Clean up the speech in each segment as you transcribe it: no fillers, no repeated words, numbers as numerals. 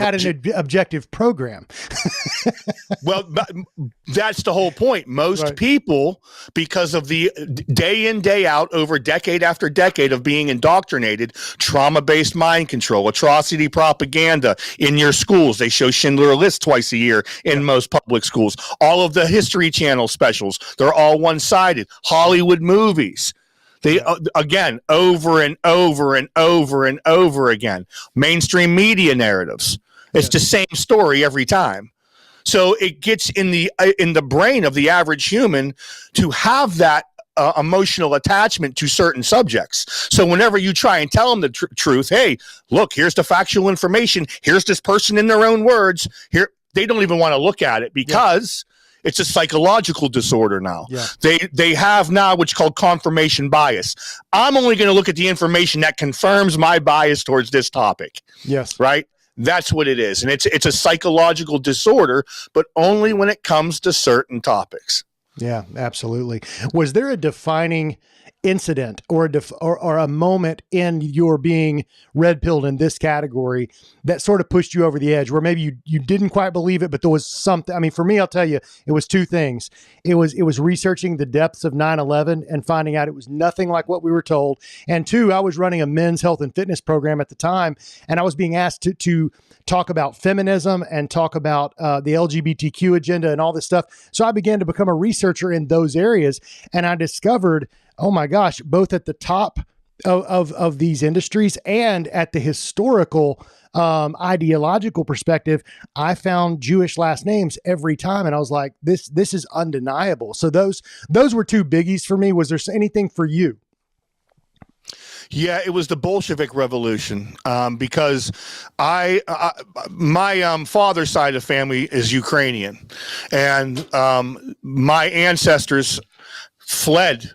had an objective program. Well, that's the whole point. Most people, because of the day in, day out, over decade after decade of being indoctrinated, trauma-based mind control, atrocity propaganda in your schools. They show Schindler List twice a year in most public schools. All of the History Channel specials, they're all one-sided. Hollywood movies. They again, over and over and over and over again. Mainstream media narratives. It's the same story every time. So it gets in the brain of the average human to have that emotional attachment to certain subjects. So whenever you try and tell them the truth, hey, look, here's the factual information. Here's this person in their own words. Here, they don't even want to look at it because it's a psychological disorder now. Yeah. They have now what's called confirmation bias. I'm only going to look at the information that confirms my bias towards this topic. Yes. Right? That's what it is. And it's a psychological disorder, but only when it comes to certain topics. Yeah, absolutely. Was there a defining incident or a moment in your being red-pilled in this category that sort of pushed you over the edge, where maybe you didn't quite believe it, but there was something? I mean, for me, I'll tell you, it was two things. It was researching the depths of 9/11 and finding out it was nothing like what we were told. And two, I was running a men's health and fitness program at the time, and I was being asked to talk about feminism and talk about the LGBTQ agenda and all this stuff. So I began to become a researcher in those areas, and I discovered, oh my gosh, both at the top of these industries and at the historical ideological perspective, I found Jewish last names every time. And I was like, this is undeniable. So those were two biggies for me. Was there anything for you? Yeah, it was the Bolshevik Revolution, because my father's side of the family is Ukrainian, and my ancestors fled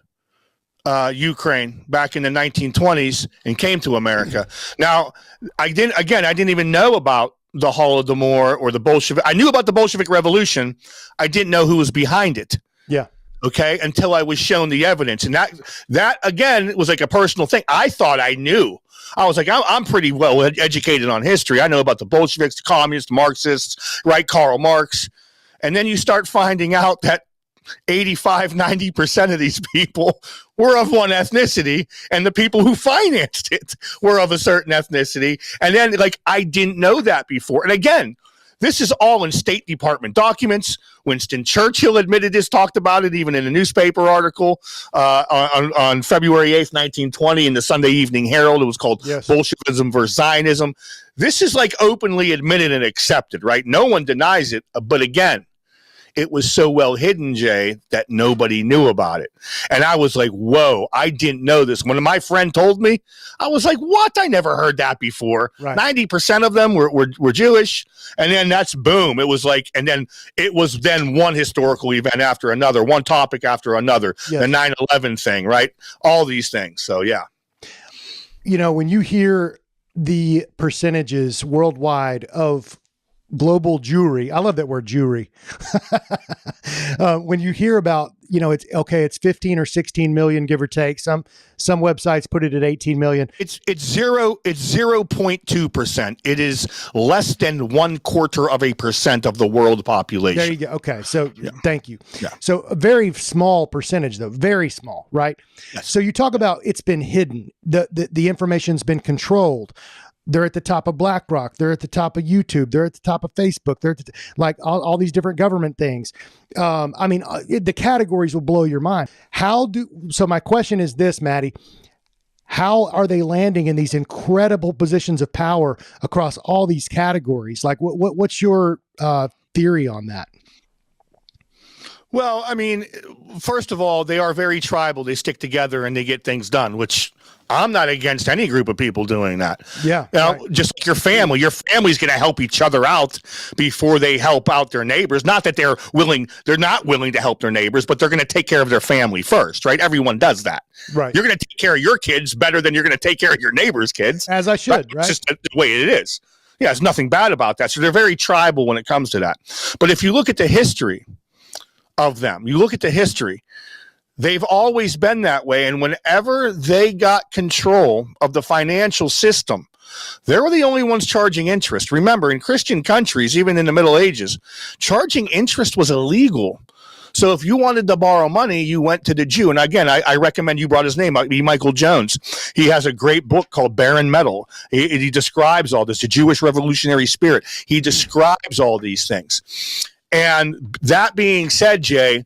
Ukraine back in the 1920s and came to America. Now, I didn't even know about the Holodomor or the Bolshevik. I knew about the Bolshevik Revolution. I didn't know who was behind it. Yeah. Okay, until I was shown the evidence. And that again was like a personal thing. I thought I knew. I was like, I'm pretty well educated on history. I know about the Bolsheviks, the communists, the Marxists, right? Karl Marx. And then you start finding out that 85-90% of these people were of one ethnicity, and the people who financed it were of a certain ethnicity. And then, like, I didn't know that before. And again, this is all in State Department documents. Winston Churchill admitted this, talked about it even in a newspaper article on February 8th, 1920 in the Sunday Evening Herald. It was called Bolshevism versus Zionism. This is like openly admitted and accepted, right? No one denies it. But again, it was so well hidden, Jay, that nobody knew about it. And I was like, whoa, I didn't know this. When my friend told me, I was like, what? I never heard that before. Right. 90% of them were Jewish. And then that's boom. It was like, and then it was then one historical event after another, one topic after another, the 9/11 thing, right? All these things. So, yeah. You know, when you hear the percentages worldwide of global Jewry. I love that word, Jewry. When you hear about, you know, it's 15 or 16 million, give or take. Some websites put it at 18 million. It's 0.2%. It is less than 1/4% of the world population. There you go. Okay. So thank you. Yeah. So a very small percentage, though, very small, right? Yes. So you talk about it's been hidden. The information's been controlled. They're at the top of BlackRock. They're at the top of YouTube. They're at the top of Facebook. They're at like all these different government things. I mean, the categories will blow your mind. So my question is this, Maddie, how are they landing in these incredible positions of power across all these categories? Like what's your theory on that? Well, I mean, first of all, they are very tribal. They stick together and they get things done, which I'm not against any group of people doing that. Yeah. You know, just like your family's going to help each other out before they help out their neighbors. Not that they're not willing to help their neighbors, but they're going to take care of their family first, right? Everyone does that. Right. You're going to take care of your kids better than you're going to take care of your neighbor's kids. As I should, right? It's just the way it is. Yeah, there's nothing bad about that. So they're very tribal when it comes to that. But if you look at the history of them, they've always been that way. And whenever they got control of the financial system They were the only ones charging interest. Remember, in Christian countries, even in the Middle Ages, charging interest was illegal. So if you wanted to borrow money, you went to the Jew. And again, I recommend you brought his name, Michael Jones. He has a great book called Barren Metal. He describes all this, the Jewish revolutionary spirit. He describes all these things. And that being said, Jay,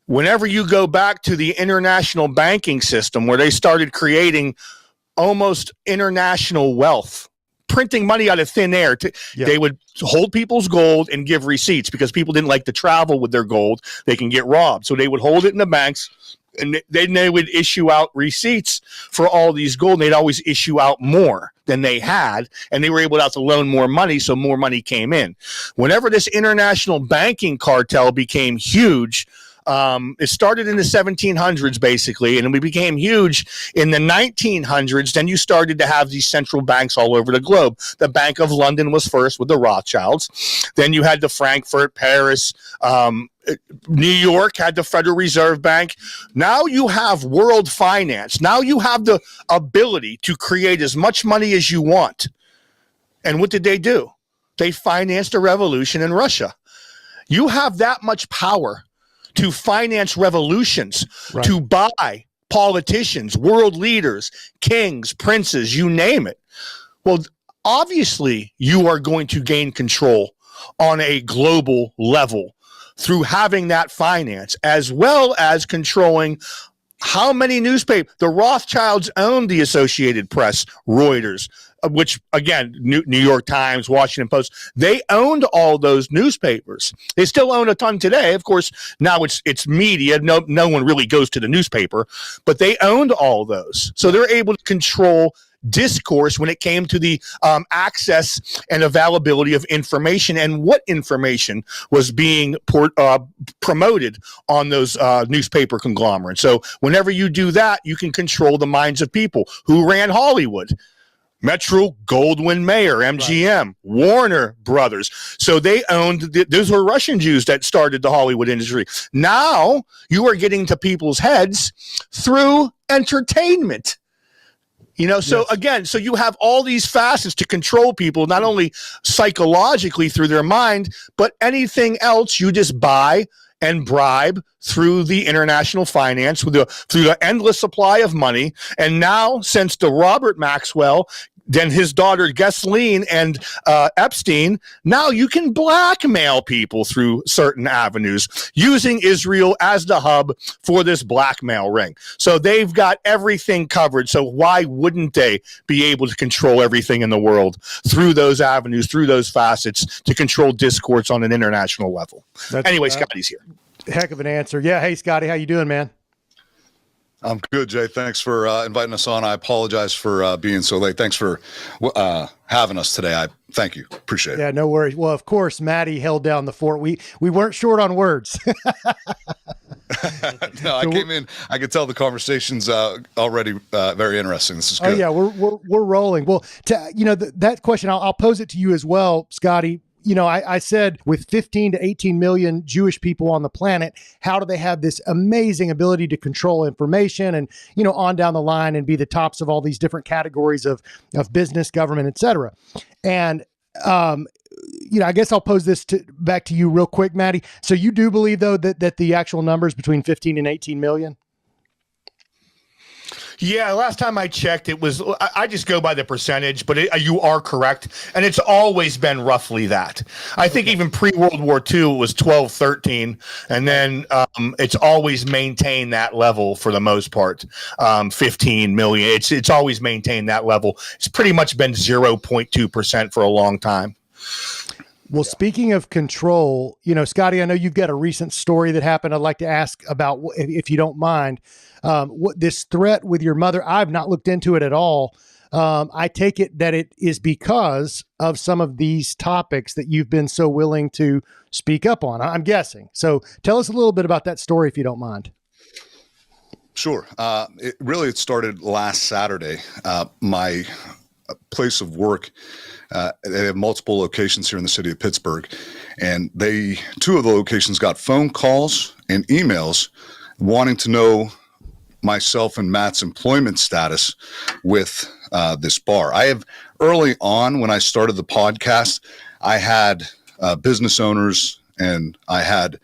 whenever you go back to the international banking system where they started creating almost international wealth, printing money out of thin air. They would hold people's gold and give receipts because people didn't like to travel with their gold. They can get robbed. So they would hold it in the banks, and then they would issue out receipts for all these gold. And they'd always issue out more than they had, and they were able to loan more money, so more money came in. Whenever this international banking cartel became huge, it started in the 1700s, basically, and it became huge in the 1900s. Then you started to have these central banks all over the globe. The Bank of London was first with the Rothschilds. Then you had the Frankfurt, Paris, New York had the Federal Reserve Bank. Now you have world finance. Now you have the ability to create as much money as you want. And what did they do? They financed a revolution in Russia. You have that much power to finance revolutions, right, to buy politicians, world leaders, kings, princes, you name it. Well, obviously, you are going to gain control on a global level through having that finance, as well as controlling how many newspapers. The Rothschilds owned the Associated Press, Reuters, which, again, New York Times, Washington Post, they owned all those newspapers. They still own a ton today. Of course, now it's media. No one really goes to the newspaper, but they owned all those. So they're able to control discourse when it came to the access and availability of information and what information was being promoted on those newspaper conglomerates. So whenever you do that, you can control the minds of people. Who ran Hollywood? Metro Goldwyn Mayer, MGM, right, Warner Brothers. So they owned, those were Russian Jews that started the Hollywood industry. Now you are getting to people's heads through entertainment. You know, so yes, again, so you have all these facets to control people, not only psychologically through their mind, but anything else you just buy and bribe through the international finance, through the endless supply of money. And now, since the Robert Maxwell, then his daughter Ghislaine and Epstein, now you can blackmail people through certain avenues using Israel as the hub for this blackmail ring. So they've got everything covered. So why wouldn't they be able to control everything in the world through those avenues, through those facets, to control discourse on an international level? Anyway, Scotty's here. Heck of an answer. Yeah. Hey, Scotty, how you doing, man? I'm good, Jay. Thanks for inviting us on. I apologize for being so late. Thanks for having us today. Thank you. Appreciate it. Yeah, no worries. Well, of course, Maddie held down the fort. We weren't short on words. No, I came in. I could tell the conversation's already very interesting. This is good. Oh yeah, we're rolling. Well, that question, I'll pose it to you as well, Scotty. You know, I said with 15 to 18 million Jewish people on the planet, how do they have this amazing ability to control information and, you know, on down the line and be the tops of all these different categories of business, government, et cetera. And, I guess I'll pose this back to you real quick, Maddie. So you do believe, though, that the actual numbers between 15 and 18 million? Yeah, last time I checked, it was, I just go by the percentage, but you are correct. And it's always been roughly that. I think even pre-World War II, it was 12, 13. And then it's always maintained that level for the most part, 15 million. It's always maintained that level. It's pretty much been 0.2% for a long time. Well, speaking of control, Scotty, I know you've got a recent story that happened. I'd like to ask about, if you don't mind, what this threat with your mother. I've not looked into it at all. I take it that it is because of some of these topics that you've been so willing to speak up on, I'm guessing. So tell us a little bit about that story, if you don't mind. Sure. It started last Saturday. My place of work, they have multiple locations here in the city of Pittsburgh, and two of the locations got phone calls and emails wanting to know myself and Matt's employment status with this bar. I have early on when I started the podcast, I had business owners and I had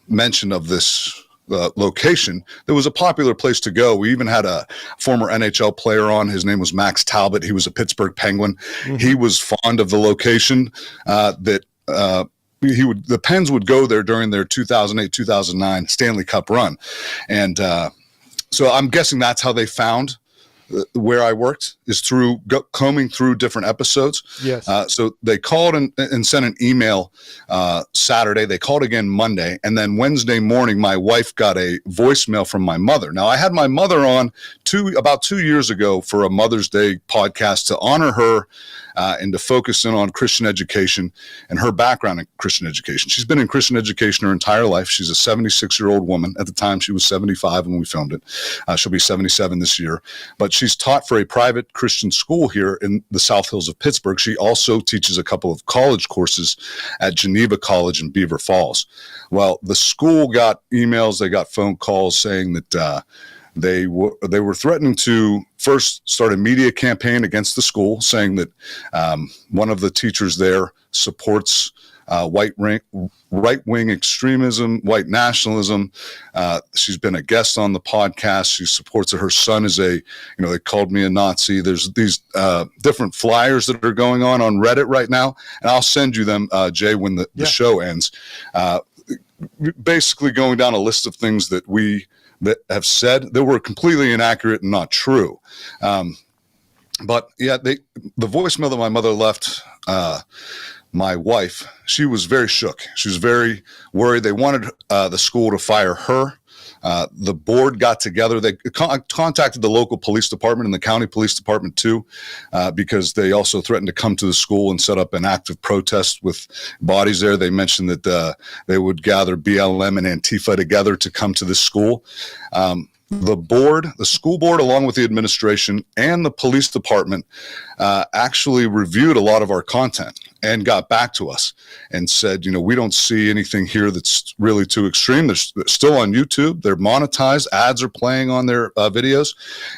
mention of this location. There was a popular place to go. We even had a former NHL player on. His name was Max Talbot. He was a Pittsburgh Penguin. Mm-hmm. He was fond of the location the Pens would go there during their 2008-2009 Stanley Cup run. And so I'm guessing that's how they found where I worked, is through combing through different episodes. Yes. So they called and sent an email Saturday. They called again Monday. And then Wednesday morning, my wife got a voicemail from my mother. Now, I had my mother on about 2 years ago for a Mother's Day podcast to honor her and to focus in on Christian education and her background in Christian education. She's been in Christian education her entire life. She's a 76-year-old woman. At the time, she was 75 when we filmed it. She'll be 77 this year. But she's taught for a private Christian school here in the South Hills of Pittsburgh. She also teaches a couple of college courses at Geneva College in Beaver Falls. Well, the school got emails, they got phone calls saying that they were threatening to first start a media campaign against the school, saying that one of the teachers there supports right-wing extremism, white nationalism. She's been a guest on the podcast. She supports it. Her son is they called me a Nazi. There's these different flyers that are going on Reddit right now, and I'll send you them, Jay, when the show ends. Basically going down a list of things that have said that were completely inaccurate and not true. But yeah, the voicemail that my mother left, my wife, she was very shook. She was very worried. They wanted the school to fire her. The board got together. They contacted the local police department and the county police department too, because they also threatened to come to the school and set up an active protest with bodies there. They mentioned that they would gather BLM and Antifa together to come to this school. The school board, along with the administration and the police department, actually reviewed a lot of our content and got back to us and said, we don't see anything here that's really too extreme. They're still on YouTube. They're monetized. Ads are playing on their videos.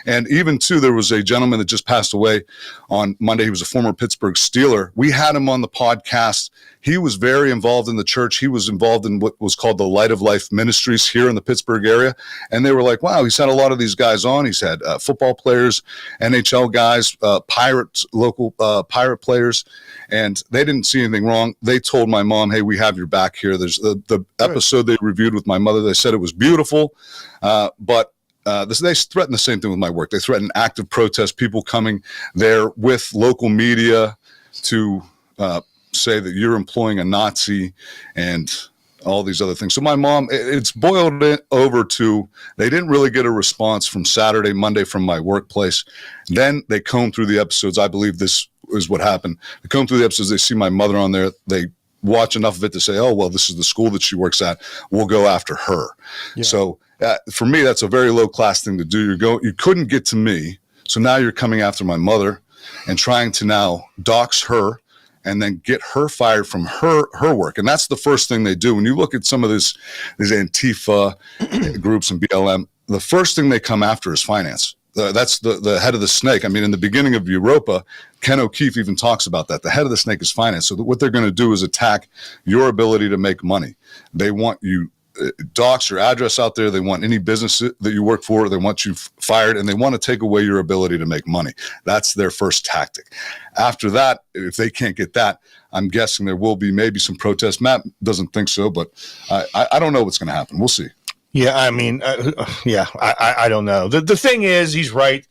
And even too, there was a gentleman that just passed away on Monday. He was a former Pittsburgh Steeler. We had him on the podcast. He was very involved in the church. He was involved in what was called the Light of Life Ministries here in the Pittsburgh area. And they were like, wow, he's had a lot of these guys on. He's had football players, NHL guys, local pirate players, and they didn't see anything wrong. They told my mom, hey, we have your back here. There's the episode they reviewed with my mother. They said it was beautiful, but they threatened the same thing with my work. They threatened active protest, people coming there with local media to say that you're employing a Nazi and all these other things. So my mom, it's boiled over to, they didn't really get a response from Saturday, Monday from my workplace. Then they combed through the episodes. I believe this is what happened. They combed through the episodes. They see my mother on there. They watch enough of it to say, oh, well, this is the school that she works at. We'll go after her. Yeah. So for me, that's a very low class thing to do. You couldn't get to me. So now you're coming after my mother and trying to now dox her and then get her fired from her work. And that's the first thing they do. When you look at some of these Antifa groups and BLM, the first thing they come after is finance. That's the head of the snake. I mean, in the beginning of Europa, Ken O'Keefe even talks about that. The head of the snake is finance. So what they're going to do is attack your ability to make money. They want you dox your address out there. They want any business that you work for. They want you fired, and they want to take away your ability to make money. That's their first tactic. After that, if they can't get that, I'm guessing there will be maybe some protests. Matt doesn't think so, but I don't know what's going to happen. We'll see. Yeah, I mean, I don't know. The thing is, he's right.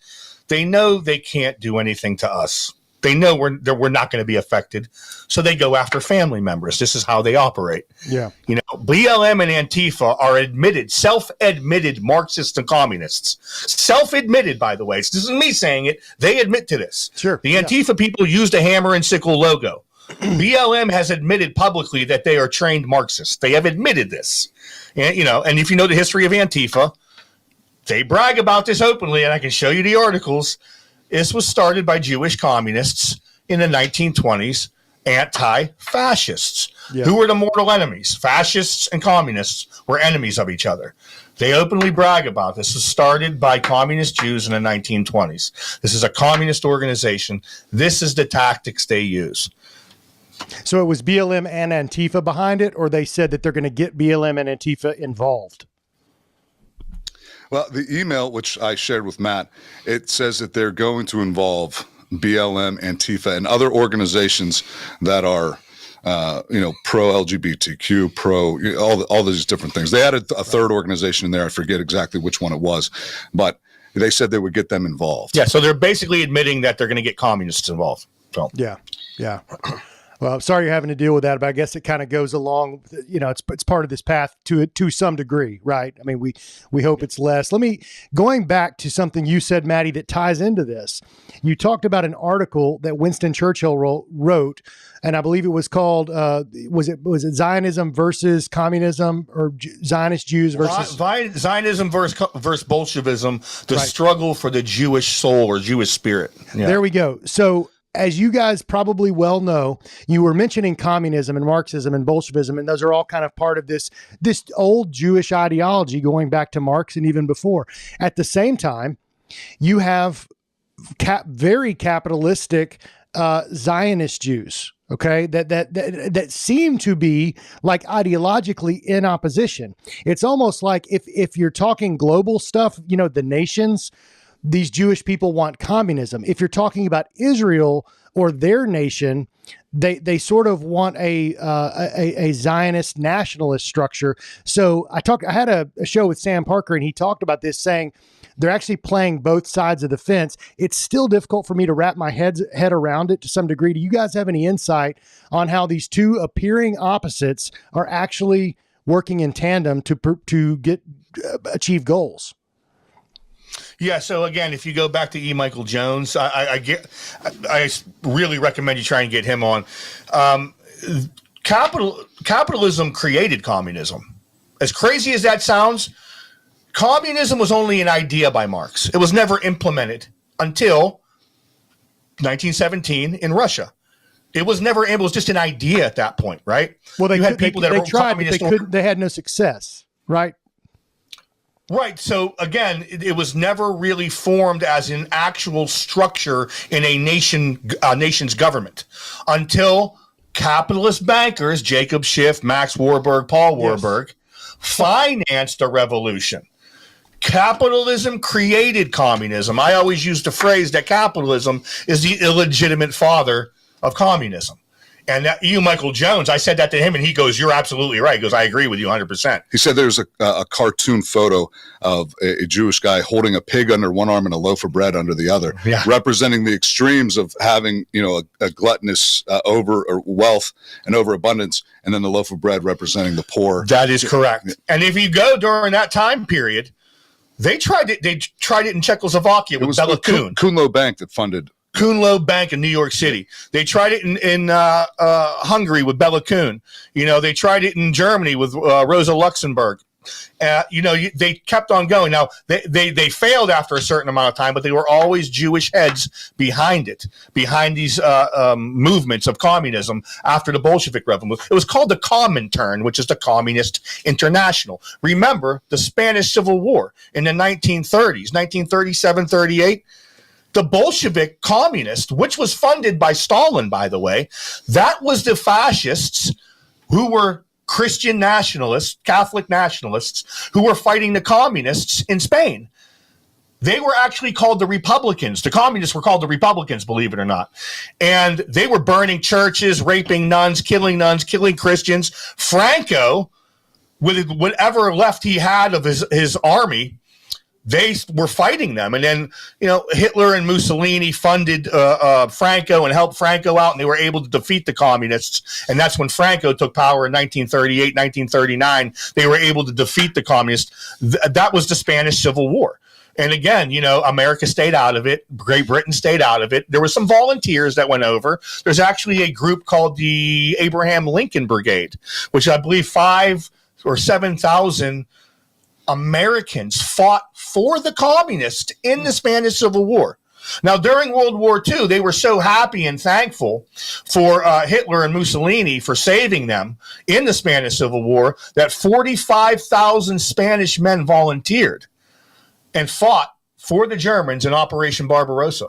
They know they can't do anything to us. They know we're not going to be affected, so they go after family members. This is how they operate. Yeah, BLM and Antifa are self-admitted Marxists and communists. Self-admitted, by the way. This isn't me saying it. They admit to this. Sure. The Antifa people used a hammer and sickle logo. BLM has admitted publicly that they are trained Marxists. They have admitted this. And, and if you know the history of Antifa, they brag about this openly, and I can show you the articles. This was started by Jewish communists in the 1920s, anti-fascists, who were the mortal enemies. Fascists and communists were enemies of each other. They openly brag about this. This was started by communist Jews in the 1920s. This is a communist organization. This is the tactics they use. So it was BLM and Antifa behind it, or they said that they're going to get BLM and Antifa involved? Well, the email, which I shared with Matt, it says that they're going to involve BLM, Antifa, and other organizations that are pro LGBTQ, all these different things. They added a third organization in there. I forget exactly which one it was, but they said they would get them involved. Yeah, so they're basically admitting that they're going to get communists involved. So yeah. Well, I'm sorry you're having to deal with that, but I guess it kind of goes along. It's part of this path to some degree, right? I mean, we hope it's less. Going back to something you said, Maddie, that ties into this. You talked about an article that Winston Churchill wrote, and I believe it was called was it Zionism versus communism, or Zionist Jews versus Zionism versus Bolshevism, the struggle for the Jewish soul or Jewish spirit. Yeah. There we go. So, as you guys probably well know, you were mentioning communism and Marxism and Bolshevism, and those are all kind of part of this old Jewish ideology going back to Marx and even before. At the same time, you have very capitalistic Zionist Jews, okay, that seem to be like ideologically in opposition. It's almost like if you're talking global stuff, the nations, these Jewish people want communism. If you're talking about Israel or their nation, they sort of want a Zionist nationalist structure. So I had a show with Sam Parker, and he talked about this, saying they're actually playing both sides of the fence. It's still difficult for me to wrap my head around it to some degree. Do you guys have any insight on how these two appearing opposites are actually working in tandem to achieve goals? Yeah. So again, if you go back to E. Michael Jones, I really recommend you try and get him on. Capitalism created communism. As crazy as that sounds, communism was only an idea by Marx. It was never implemented until 1917 in Russia. It was just an idea at that point, right? Well, they tried, but they had no success, right? Right. So again, it was never really formed as an actual structure in a nation's government until capitalist bankers, Jacob Schiff, Max Warburg, Paul Warburg, financed a revolution. Capitalism created communism. I always use the phrase that capitalism is the illegitimate father of communism. And that Michael Jones, I said that to him, and he goes, "You're absolutely right." He goes, "I agree with you 100%. He said there's a cartoon photo of a Jewish guy holding a pig under one arm and a loaf of bread under the other, representing the extremes of having, a gluttonous wealth and overabundance, and then the loaf of bread representing the poor. That is correct. And if you go during that time period, they tried it. They tried it in Czechoslovakia with Bela Kun. Kunlo Bank that funded. Kunlo Bank in New York City. They tried it in Hungary with Bela Kun. They tried it in Germany with Rosa Luxemburg. They kept on going. Now, they failed after a certain amount of time, but they were always Jewish heads behind it, behind these movements of communism after the Bolshevik Revolution. It was called the Comintern, which is the Communist International. Remember the Spanish Civil War in the 1930s, 1937, 38? The Bolshevik communist, which was funded by Stalin, by the way, that was the fascists who were Christian nationalists, Catholic nationalists, who were fighting the communists in Spain. They were actually called the Republicans. The communists were called the Republicans, believe it or not. And they were burning churches, raping nuns, killing Christians. Franco, with whatever left he had of his army, they were fighting them. And then, Hitler and Mussolini funded Franco and helped Franco out, and they were able to defeat the communists. And that's when Franco took power in 1938, 1939. They were able to defeat the communists. That was the Spanish Civil War. And again, America stayed out of it. Great Britain stayed out of it. There were some volunteers that went over. There's actually a group called the Abraham Lincoln Brigade, which I believe 5,000 or 7,000 Americans fought for the communists in the Spanish Civil War. Now, during World War II, they were so happy and thankful for Hitler and Mussolini for saving them in the Spanish Civil War that 45,000 Spanish men volunteered and fought for the Germans in Operation Barbarossa.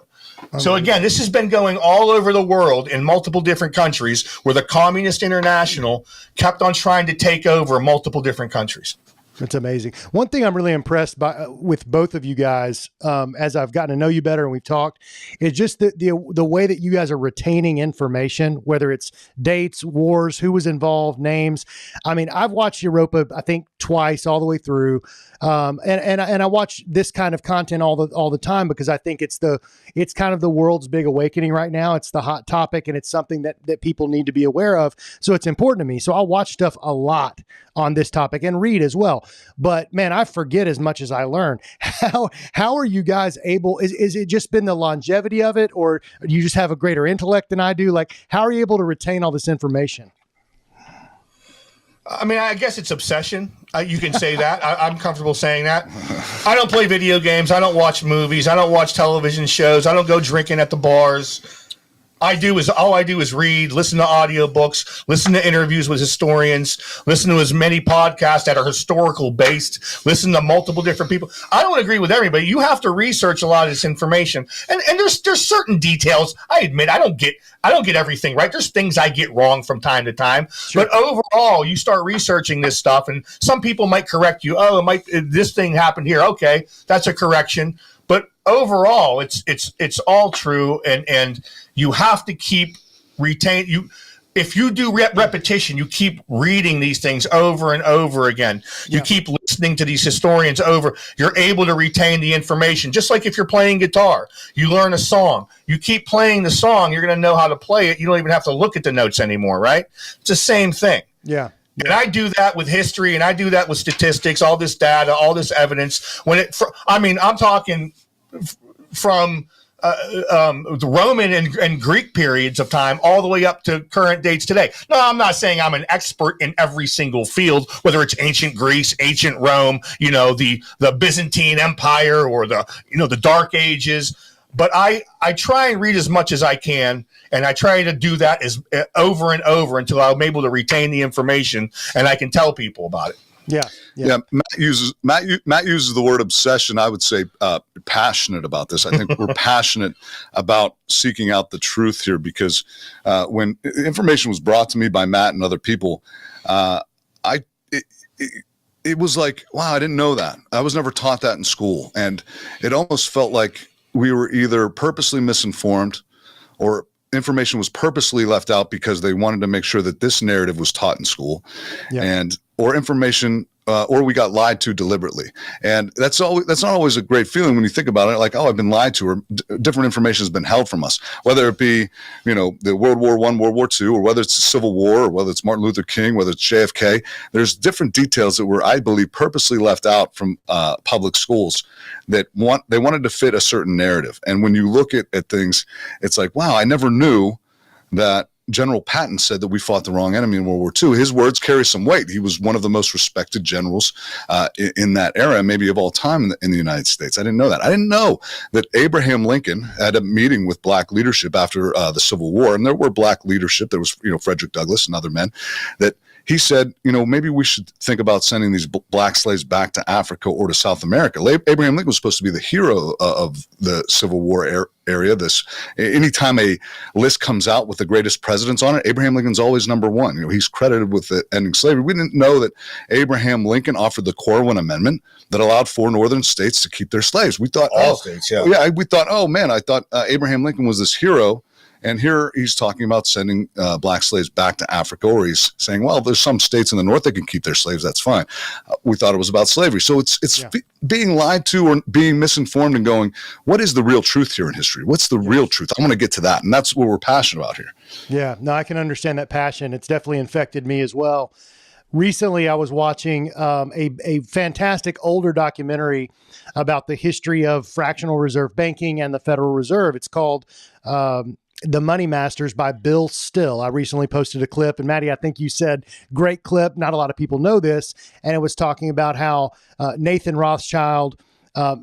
So again, this has been going all over the world in multiple different countries where the Communist International kept on trying to take over multiple different countries. It's amazing. One thing I'm really impressed by with both of you guys, as I've gotten to know you better and we've talked, is just the way that you guys are retaining information, whether it's dates, wars, who was involved, names. I mean, I've watched Europa, I think twice all the way through. And I watch this kind of content all the time because I think it's kind of the world's big awakening right now. It's the hot topic and it's something that people need to be aware of. So it's important to me. So I'll watch stuff a lot on this topic and read as well. But man, I forget as much as I learn. How are you guys able, is it just been the longevity of it, or do you just have a greater intellect than I do? Like, how are you able to retain all this information? I mean, I guess it's obsession. You can say that. I'm comfortable saying that. I don't play video games. I don't watch movies. I don't watch television shows. I don't go drinking at the bars. All I do is read, listen to audiobooks, listen to interviews with historians, listen to as many podcasts that are historical based, listen to multiple different people. I don't agree with everybody. You have to research a lot of this information. And there's certain details. I admit I don't get everything right. There's things I get wrong from time to time. Sure. But overall, you start researching this stuff and some people might correct you. Oh, this thing happened here. Okay, that's a correction. But overall, it's all true, and you have to keep if you do repetition, you keep reading these things over and over again. You keep listening to these historians over. You're able to retain the information. Just like if you're playing guitar, you learn a song. You keep playing the song, you're going to know how to play it. You don't even have to look at the notes anymore, right? It's the same thing. Yeah. And I do that with history, and I do that with statistics, all this data, all this evidence. I'm talking from the Roman and Greek periods of time all the way up to current dates today. No, I'm not saying I'm an expert in every single field, whether it's ancient Greece, ancient Rome, the Byzantine Empire, or the Dark Ages. But I try and read as much as I can, and I try to do that over and over until I'm able to retain the information and I can tell people about it. Yeah. Matt uses the word obsession. I would say passionate about this. I think we're passionate about seeking out the truth here because when information was brought to me by Matt and other people, it was like, wow, I didn't know that. I was never taught that in school, and it almost felt like we were either purposely misinformed or information was purposely left out because they wanted to make sure that this narrative was taught in school, or information, or we got lied to deliberately. And that's not always a great feeling when you think about it. Like, oh, I've been lied to, or different information has been held from us, whether it be, the World War I, World War II, or whether it's the Civil War, or whether it's Martin Luther King, whether it's JFK. There's different details that were, I believe, purposely left out from public schools that they wanted to fit a certain narrative. And when you look at things, it's like, wow, I never knew that General Patton said that we fought the wrong enemy in World War II. His words carry some weight. He was one of the most respected generals in that era, maybe of all time in the United States. I didn't know that. I didn't know that Abraham Lincoln had a meeting with black leadership after the Civil War, and there were black leadership. There was, Frederick Douglass and other men that he said, maybe we should think about sending these black slaves back to Africa or to South America. Abraham Lincoln was supposed to be the hero of the Civil War area. Anytime a list comes out with the greatest presidents on it, Abraham Lincoln's always number one. He's credited with ending slavery. We didn't know that Abraham Lincoln offered the Corwin Amendment that allowed 4 northern states to keep their slaves. We thought, states, we thought, oh man, I thought Abraham Lincoln was this hero. And here he's talking about sending black slaves back to Africa, or he's saying, well, there's some states in the north that can keep their slaves. That's fine. We thought it was about slavery. So it's being lied to or being misinformed and going, what is the real truth here in history? What's the real truth? I want to get to that. And that's what we're passionate about here. Yeah, no, I can understand that passion. It's definitely infected me as well. Recently, I was watching a fantastic older documentary about the history of fractional reserve banking and the Federal Reserve. It's called The Money Masters by Bill Still. I recently posted a clip, and Maddie, I think you said, great clip. Not a lot of people know this. And it was talking about how Nathan Rothschild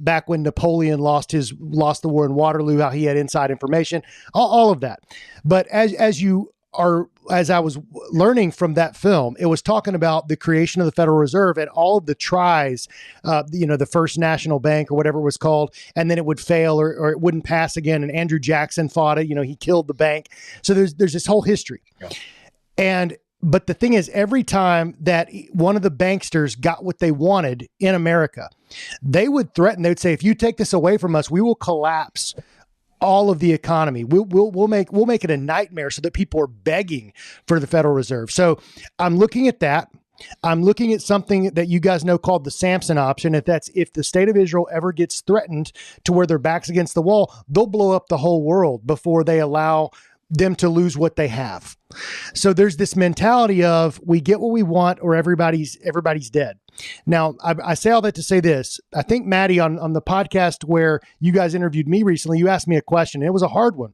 back when Napoleon lost the war in Waterloo, how he had inside information, all of that. But as I was learning from that film, it was talking about the creation of the Federal Reserve and all of the tries, the First National Bank or whatever it was called, and then it would fail or it wouldn't pass again. And Andrew Jackson fought it. He killed the bank. So there's this whole history. Yeah. But the thing is, every time that one of the banksters got what they wanted in America, they would threaten. They would say, if you take this away from us, we will collapse all of the economy. We'll make it a nightmare so that people are begging for the Federal Reserve. So I'm looking at that. I'm looking at something that you guys know called the Samson option. If the state of Israel ever gets threatened to where their back's against the wall, they'll blow up the whole world before they allow them to lose what they have. So there's this mentality of we get what we want or everybody's dead. Now, I say all that to say this. I think, Maddie, on the podcast where you guys interviewed me recently, you asked me a question, and it was a hard one.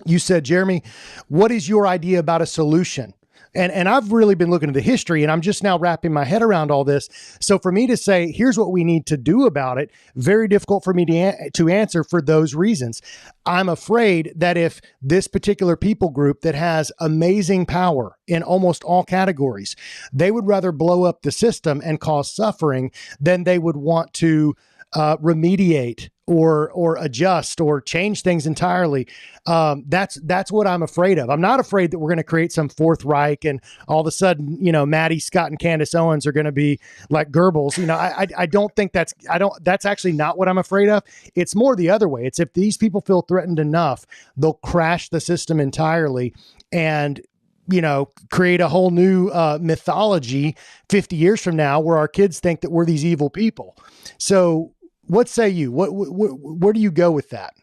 You said, Jeremy, what is your idea about a solution? And I've really been looking at the history, and I'm just now wrapping my head around all this. So for me to say, here's what we need to do about it, very difficult for me to answer for those reasons. I'm afraid that if this particular people group that has amazing power in almost all categories, they would rather blow up the system and cause suffering than they would want to remediate or adjust or change things entirely. That's what I'm afraid of. I'm not afraid that we're going to create some Fourth Reich and all of a sudden, Maddie Scott and Candace Owens are going to be like Goebbels. I don't think that's actually not what I'm afraid of. It's more the other way. It's if these people feel threatened enough, they'll crash the system entirely and create a whole new mythology 50 years from now where our kids think that we're these evil people. So what say you? Where do you go with that?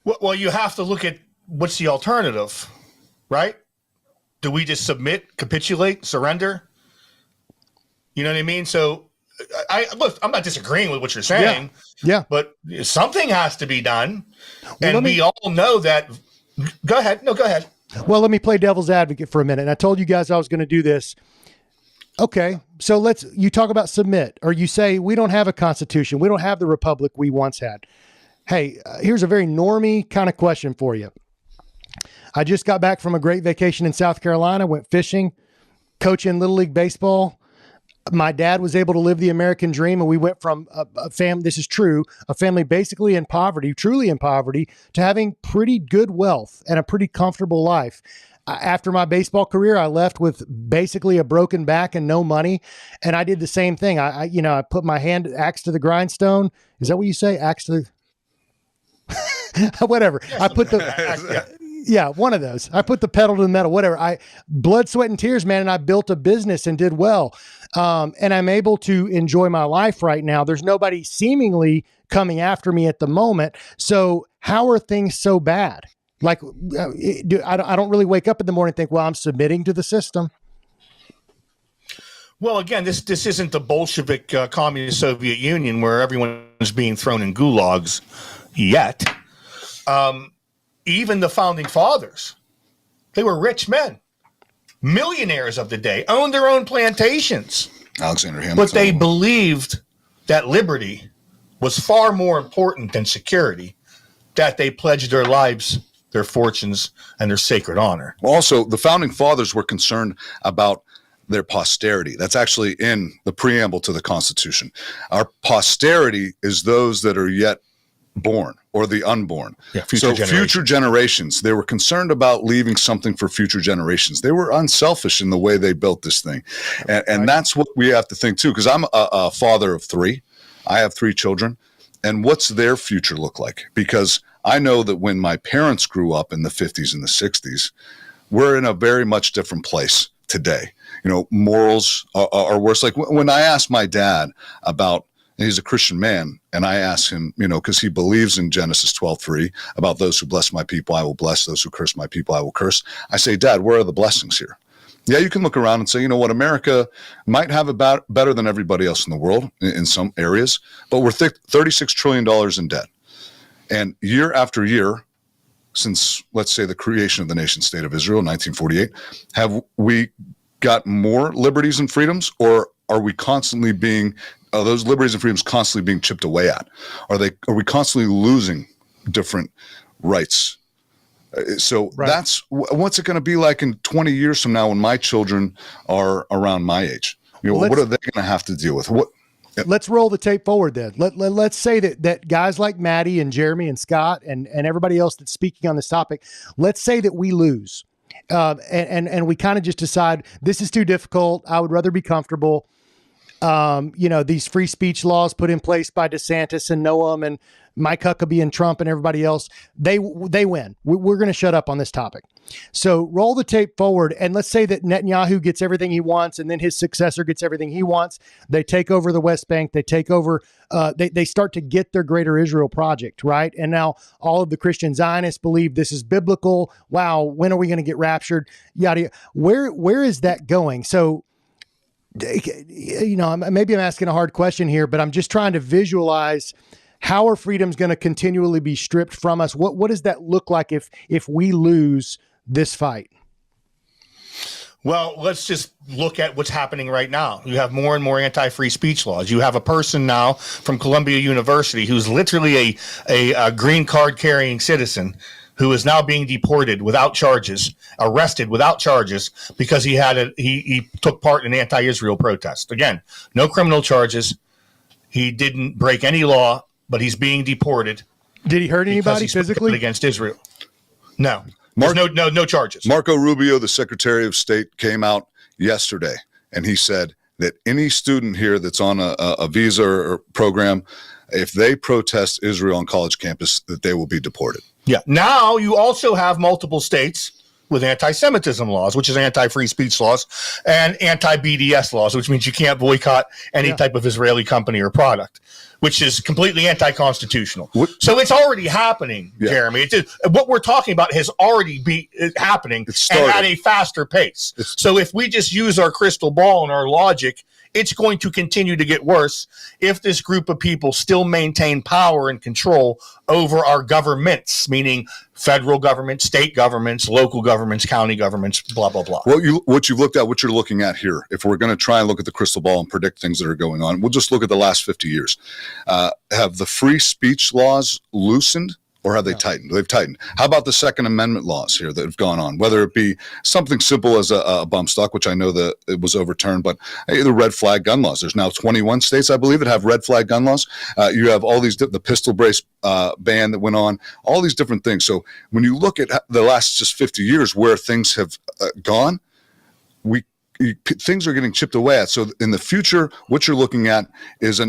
Well, you have to look at what's the alternative, right? Do we just submit, capitulate, surrender? You know what I mean? So look, I'm not disagreeing with what you're saying. Yeah. But something has to be done. And we all know that. Go ahead. No, go ahead. Well, let me play devil's advocate for a minute. And I told you guys I was going to do this. Okay, so you talk about submit, or you say we don't have a constitution. We don't have the republic we once had. Hey, here's a very normie kind of question for you. I just got back from a great vacation in South Carolina, went fishing, coaching Little League Baseball. My dad was able to live the American dream, and we went from a family, this is true, a family basically in poverty, truly in poverty, to having pretty good wealth and a pretty comfortable life. After my baseball career, I left with basically a broken back and no money. And I did the same thing. I put my axe to the grindstone. Is that what you say? Axe to the, whatever. I put one of those. I put the pedal to the metal, whatever. Blood, sweat, and tears, man. And I built a business and did well. And I'm able to enjoy my life right now. There's nobody seemingly coming after me at the moment. So how are things so bad? Like, I don't really wake up in the morning and think, well, I'm submitting to the system. Well, again, this isn't the Bolshevik communist Soviet Union where everyone is being thrown in gulags yet. Even the founding fathers, they were rich men, millionaires of the day, owned their own plantations. Alexander Hamilton. But they believed that liberty was far more important than security, that they pledged their lives, their fortunes, and their sacred honor. Also, the founding fathers were concerned about their posterity. That's actually in the preamble to the Constitution. Our posterity is those that are yet born or the unborn. Yeah, future generations. They were concerned about leaving something for future generations. They were unselfish in the way they built this thing. And that's what we have to think too, because I'm a father of three. I have three children. And what's their future look like? Because I know that when my parents grew up in the 50s and the 60s, we're in a very much different place today. Morals are worse. Like when I asked my dad about, and he's a Christian man, and I asked him, because he believes in Genesis 12:3 about those who bless my people, I will bless; those who curse my people, I will curse. I say, Dad, where are the blessings here? Yeah, you can look around and say, America might have it better than everybody else in the world in some areas, but we're $36 trillion in debt. And year after year, since, let's say, the creation of the nation state of Israel in 1948, have we got more liberties and freedoms, or are we constantly being are those liberties and freedoms constantly being chipped away at? Are we constantly losing different rights? So that's what's it going to be like in 20 years from now when my children are around my age? What are they going to have to deal with? Let's roll the tape forward then. Let's say that guys like Maddie and Jeremy and Scott and everybody else that's speaking on this topic, let's say that we lose. And we kind of just decide this is too difficult. I would rather be comfortable. These free speech laws put in place by DeSantis and Noam and Mike Huckabee and Trump and everybody else, they win. We're going to shut up on this topic. So roll the tape forward, and let's say that Netanyahu gets everything he wants, and then his successor gets everything he wants. They take over the West Bank. They take over. They start to get their Greater Israel project, right? And now all of the Christian Zionists believe this is biblical. Wow, when are we going to get raptured? Yada. Where is that going? So, maybe I'm asking a hard question here, but I'm just trying to visualize how are freedoms going to continually be stripped from us? What does that look like if we lose this fight? Well, let's just look at what's happening right now. You have more and more anti-free speech laws. You have a person now from Columbia University who's literally a green card carrying citizen who is now being deported without charges, arrested without charges because he took part in an anti-Israel protest. Again, no criminal charges. He didn't break any law, but he's being deported. Did he hurt anybody physically against Israel? No. No charges. Marco Rubio, the Secretary of State, came out yesterday and he said that any student here that's on a visa or program, if they protest Israel on college campus, that they will be deported. Yeah. Now you also have multiple states with anti-Semitism laws, which is anti-free speech laws, and anti-BDS laws, which means you can't boycott any type of Israeli company or product, which is completely anti-constitutional. So it's already happening, Jeremy. What we're talking about has already been happening and at a faster pace. So if we just use our crystal ball and our logic, it's going to continue to get worse if this group of people still maintain power and control over our governments, meaning federal government, state governments, local governments, county governments, blah, blah, blah. What you've looked at, what you're looking at here, if we're going to try and look at the crystal ball and predict things that are going on, we'll just look at the last 50 years. Have the free speech laws loosened? Or have they tightened? They've tightened. How about the Second Amendment laws here that have gone on, whether it be something simple as a bump stock, which I know that it was overturned, but the red flag gun laws. There's now 21 states, I believe, that have red flag gun laws. You have all these, the pistol brace ban that went on, all these different things. So when you look at the last just 50 years where things have gone, things are getting chipped away at. So in the future, what you're looking at is,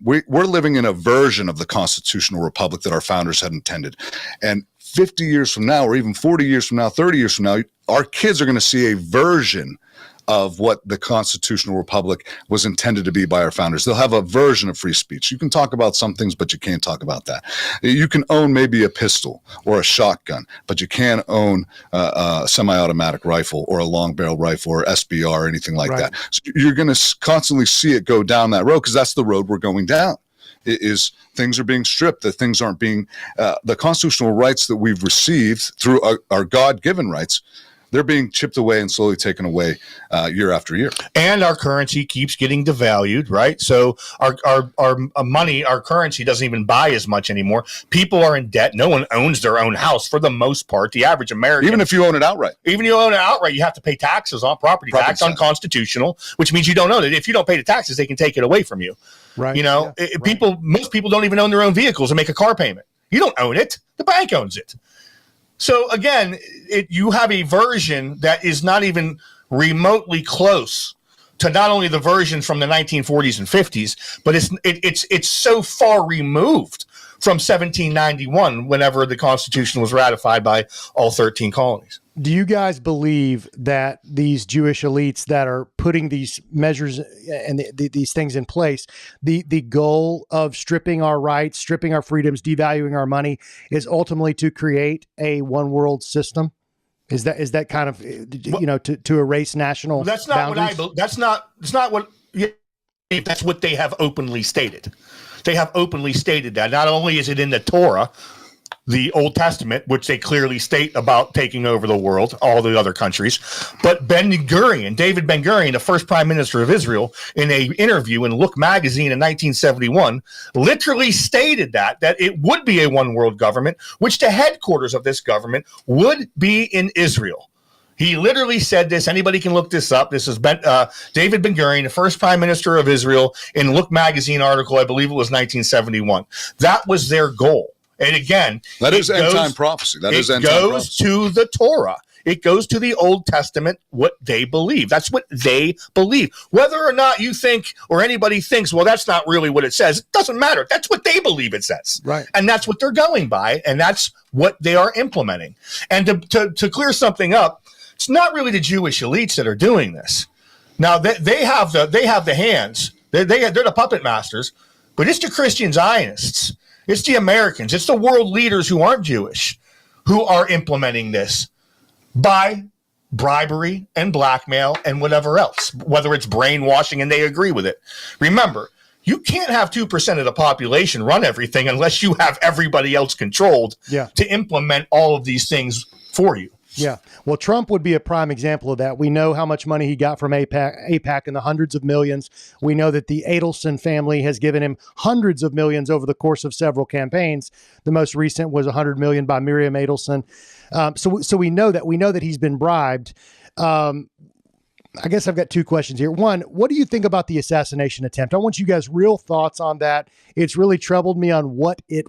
we're living in a version of the constitutional republic that our founders had intended. And 50 years from now, or even 40 years from now, 30 years from now, our kids are going to see a version of what the constitutional republic was intended to be by our founders. They'll have a version of free speech. You can talk about some things, but you can't talk about that. You can own maybe a pistol or a shotgun, but you can't own a semi-automatic rifle or a long barrel rifle or SBR or anything like that. So you're going to constantly see it go down that road because that's the road we're going down. Is things are being stripped, that things aren't being, the constitutional rights that we've received through our God-given rights, they're being chipped away and slowly taken away year after year. And our currency keeps getting devalued, right? So our money, our currency doesn't even buy as much anymore. People are in debt. No one owns their own house for the most part. The average American. Even if you own it outright. Even if you own it outright, you have to pay taxes on property tax, unconstitutional, which means you don't own it. If you don't pay the taxes, they can take it away from you. Right. Most people don't even own their own vehicles and make a car payment. You don't own it. The bank owns it. So again, you have a version that is not even remotely close to not only the version from the 1940s and 50s, but it's so far removed from 1791, whenever the Constitution was ratified by all 13 colonies. Do you guys believe that these Jewish elites that are putting these measures and these things in place, the goal of stripping our rights, stripping our freedoms, devaluing our money is ultimately to create a one world system? Is that kind of, to erase national That's not boundaries? That's what they have openly stated. They have openly stated that. Not only is it in the Torah, the Old Testament, which they clearly state about taking over the world, all the other countries. But David Ben Gurion, the first prime minister of Israel, in an interview in Look magazine in 1971, literally stated that it would be a one world government, which the headquarters of this government would be in Israel. He literally said this. Anybody can look this up. This is David Ben Gurion, the first prime minister of Israel, in Look magazine article, I believe it was 1971. That was their goal. And again, that is end time prophecy. It goes to the Torah. It goes to the Old Testament, what they believe. That's what they believe. Whether or not you think or anybody thinks, well, that's not really what it says, it doesn't matter. That's what they believe it says. Right. And that's what they're going by. And that's what they are implementing. And to clear something up, it's not really the Jewish elites that are doing this. Now, they have the hands. They're the puppet masters. But it's the Christian Zionists. It's the Americans. It's the world leaders who aren't Jewish who are implementing this by bribery and blackmail and whatever else, whether it's brainwashing and they agree with it. Remember, you can't have 2% of the population run everything unless you have everybody else controlled to implement all of these things for you. Yeah. Well, Trump would be a prime example of that. We know how much money he got from AIPAC in the hundreds of millions. We know that the Adelson family has given him hundreds of millions over the course of several campaigns. The most recent was $100 million by Miriam Adelson. So we know that he's been bribed. I guess I've got two questions here. One, what do you think about the assassination attempt? I want you guys' real thoughts on that. It's really troubled me on what it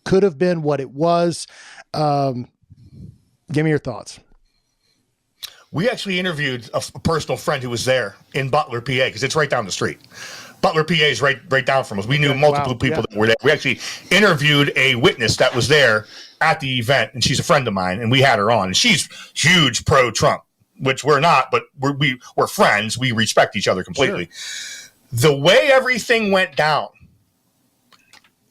could have been, what it was. Give me your thoughts. We actually interviewed a personal friend who was there in Butler, PA, because it's right down the street. Butler, PA is right down from us. We knew multiple people that were there. We actually interviewed a witness that was there at the event, and she's a friend of mine, and we had her on. And she's huge pro-Trump, which we're not, but we're friends. We respect each other completely. Sure. The way everything went down,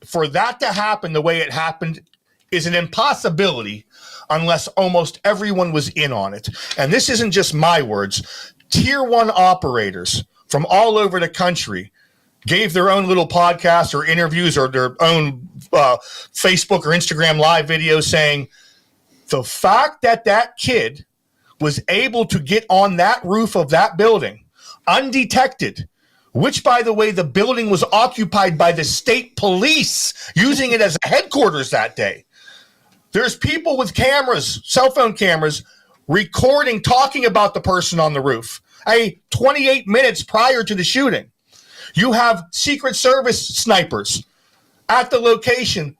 for that to happen the way it happened is an impossibility unless almost everyone was in on it. And this isn't just my words. Tier 1 operators from all over the country gave their own little podcasts or interviews or their own Facebook or Instagram live videos saying the fact that kid was able to get on that roof of that building undetected, which, by the way, the building was occupied by the state police using it as a headquarters that day. There's people with cameras, cell phone cameras, recording, talking about the person on the roof. 28 minutes prior to the shooting. You have Secret Service snipers at the location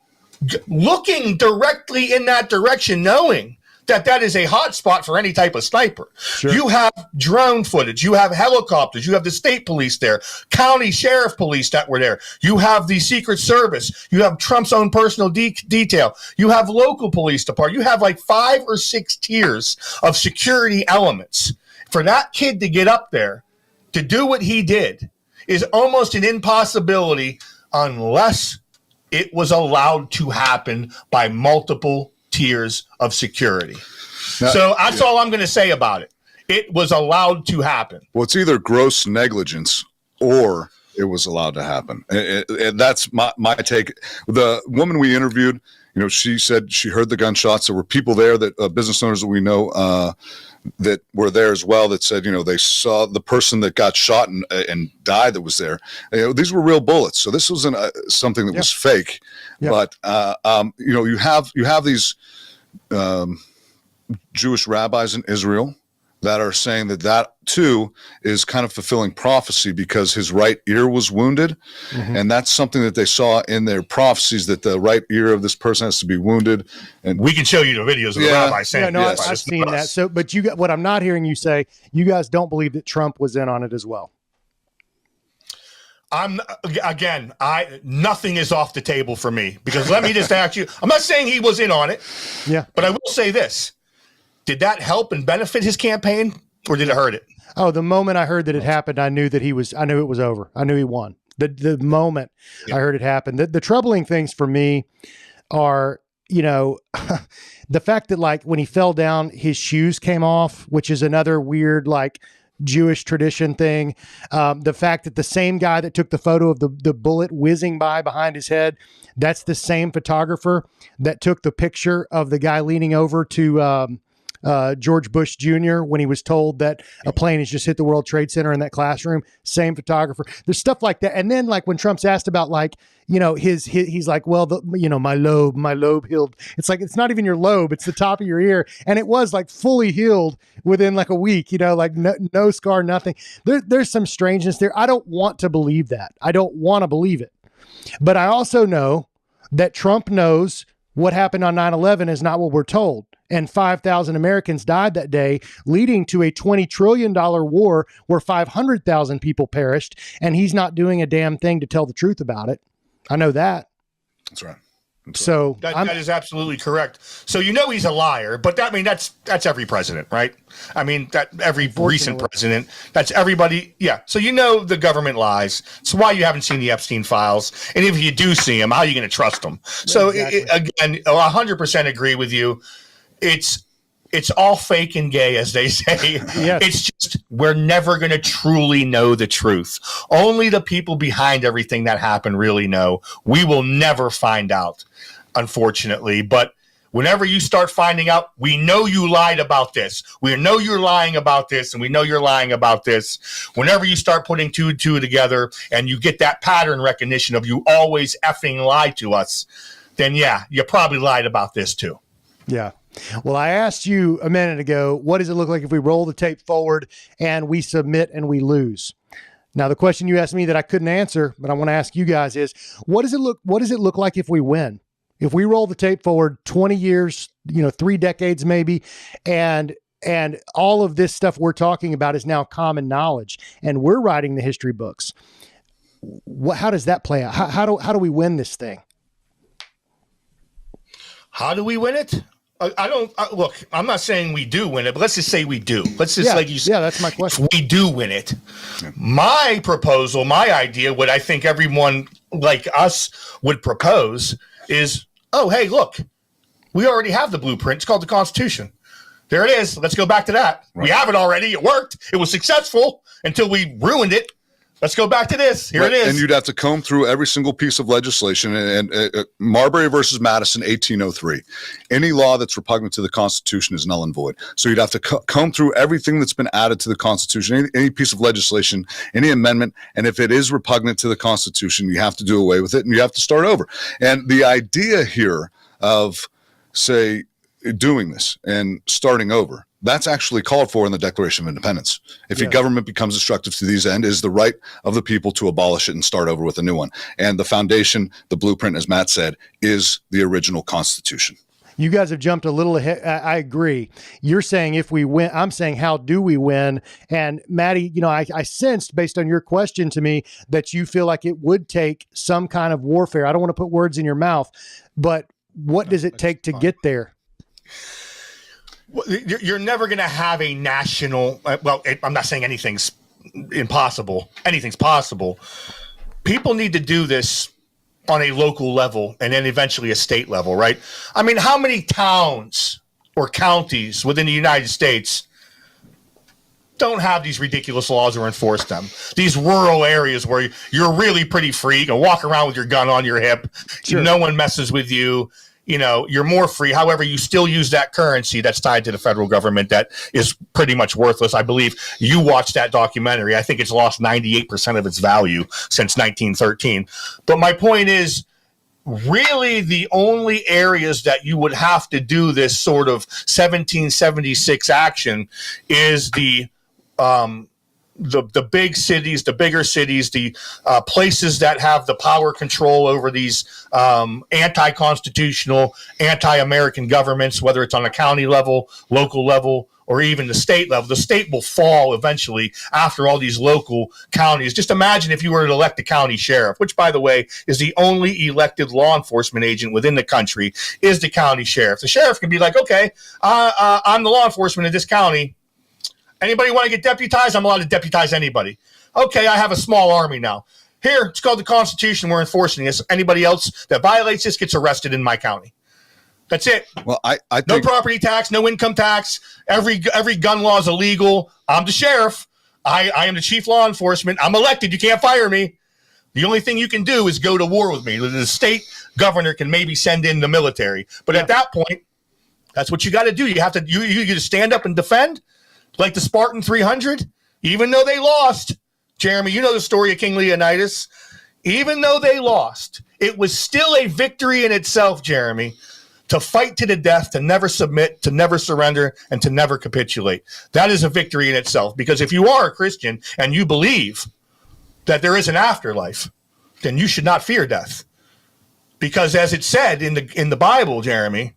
looking directly in that direction, knowing that is a hot spot for any type of sniper. Sure. You have drone footage. You have helicopters. You have the state police there, county sheriff police that were there. You have the Secret Service. You have Trump's own personal detail. You have local police department. You have like 5 or 6 tiers of security elements. For that kid to get up there to do what he did is almost an impossibility unless it was allowed to happen by multiple tiers of security. So that's all I'm going to say about it. It was allowed to happen. Well, it's either gross negligence or it was allowed to happen. And that's my take. The woman we interviewed, she said she heard the gunshots. There were people there that business owners that we know that were there as well that said, they saw the person that got shot and died that was there. These were real bullets. So this wasn't something that was fake. But, you have these Jewish rabbis in Israel that are saying that too is kind of fulfilling prophecy because his right ear was wounded. Mm-hmm. And that's something that they saw in their prophecies, that the right ear of this person has to be wounded. And we can show you the videos of the rabbi saying I've seen that. So, but what I'm not hearing you say, you guys don't believe that Trump was in on it as well. Nothing is off the table for me, because let me just ask you, I'm not saying he was in on it. Yeah. But I will say this. Did that help and benefit his campaign, or did it hurt it? Oh, the moment I heard that it happened, I knew it was over. I knew he won. The moment I heard it happen. The troubling things for me are, the fact that when he fell down, his shoes came off, which is another weird, Jewish tradition thing. The fact that the same guy that took the photo of the bullet whizzing by behind his head, that's the same photographer that took the picture of the guy leaning over to George Bush Jr. when he was told that a plane has just hit the World Trade Center in that classroom. Same photographer. There's stuff like that. And then like when Trump's asked about like, he's like, well, my lobe healed. It's like, it's not even your lobe. It's the top of your ear. And it was like fully healed within like a week, like no scar, nothing. There's some strangeness there. I don't want to believe that. I don't want to believe it. But I also know that Trump knows what happened on 9/11 is not what we're told. And 5,000 Americans died that day, leading to a $20 trillion war where 500,000 people perished. And he's not doing a damn thing to tell the truth about it. I know that. That's right. So that is absolutely correct. So he's a liar, but that's every president, right? I mean, that every recent president, that's everybody. Yeah. So the government lies. It's why you haven't seen the Epstein files, and if you do see them, how are you going to trust them? So exactly. Again, 100% agree with you. It's all fake and gay, as they say. Yes. It's just we're never going to truly know the truth. Only the people behind everything that happened really know. We will never find out, unfortunately. But whenever you start finding out, we know you lied about this. We know you're lying about this, and we know you're lying about this. Whenever you start putting two and two together and you get that pattern recognition of you always effing lied to us, then you probably lied about this too. Yeah. Well, I asked you a minute ago, what does it look like if we roll the tape forward and we submit and we lose? Now, the question you asked me that I couldn't answer, but I want to ask you guys is, what does it look like if we win? If we roll the tape forward 20 years, 3 decades maybe, and all of this stuff we're talking about is now common knowledge, and we're writing the history books. How does that play out? How do we win this thing? How do we win it? Look, I'm not saying we do win it, but let's just say we do. Let's just like you said. Yeah, that's my question. We do win it. My proposal, my idea, what I think everyone like us would propose is, oh, hey, look, we already have the blueprint. It's called the Constitution. There it is. Let's go back to that. Right. We have it already. It worked. It was successful until we ruined it. Let's go back to this. Here it is. And you'd have to comb through every single piece of legislation. And Marbury versus Madison, 1803. Any law that's repugnant to the Constitution is null and void. So you'd have to comb through everything that's been added to the Constitution, any piece of legislation, any amendment. And if it is repugnant to the Constitution, you have to do away with it and you have to start over. And the idea here of, say, doing this and starting over, that's actually called for in the Declaration of Independence. If your government becomes destructive to these ends, it is the right of the people to abolish it and start over with a new one. And the foundation, the blueprint, as Matt said, is the original Constitution. You guys have jumped a little ahead. I agree. You're saying if we win, I'm saying how do we win? And Maddie, I sensed based on your question to me that you feel like it would take some kind of warfare. I don't want to put words in your mouth, but what does it take to get there? You're never going to have a national. I'm not saying anything's impossible. Anything's possible. People need to do this on a local level and then eventually a state level, right? I mean, how many towns or counties within the United States don't have these ridiculous laws or enforce them? These rural areas where you're really pretty free. You can walk around with your gun on your hip. Sure. No one messes with you. You're more free. However, you still use that currency that's tied to the federal government that is pretty much worthless. I believe you watched that documentary. I think it's lost 98% of its value since 1913. But my point is, really the only areas that you would have to do this sort of 1776 action is the big cities, the bigger cities, the places that have the power control over these anti-constitutional, anti-American governments, whether it's on a county level, local level, or even the state level. The state will fall eventually after all these local counties. Just imagine if you were to elect the county sheriff, which, by the way, is the only elected law enforcement agent within the country, is the county sheriff. The sheriff can be like, okay, I'm the law enforcement in this county. Anybody want to get deputized? I'm allowed to deputize anybody. Okay, I have a small army now. Here, it's called the Constitution. We're enforcing this. Anybody else that violates this gets arrested in my county. That's it. Well, I think no property tax, no income tax. Every gun law is illegal. I'm the sheriff. I am the chief law enforcement. I'm elected. You can't fire me. The only thing you can do is go to war with me. The state governor can maybe send in the military. But at that point, that's what you got to do. You have to you just stand up and defend like the Spartan 300, even though they lost. Jeremy, you know the story of King Leonidas. Even though they lost, it was still a victory in itself, Jeremy, to fight to the death, to never submit, to never surrender, and to never capitulate. That is a victory in itself, because if you are a Christian and you believe that there is an afterlife, then you should not fear death. Because as it said in the Bible, Jeremy,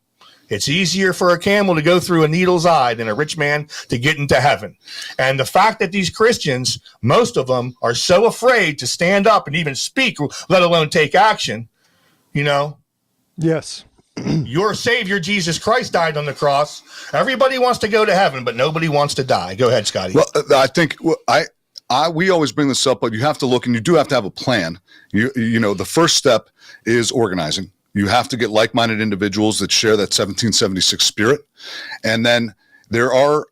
it's easier for a camel to go through a needle's eye than a rich man to get into heaven. And the fact that these Christians, most of them, are so afraid to stand up and even speak, let alone take action, you know. Yes. Your Savior, Jesus Christ, died on the cross. Everybody wants to go to heaven, but nobody wants to die. Go ahead, Scotty. Well, I think we always bring this up, but you have to look, and you do have to have a plan. You know, the first step is organizing. You have to get like-minded individuals that share that 1776 spirit. And then there are,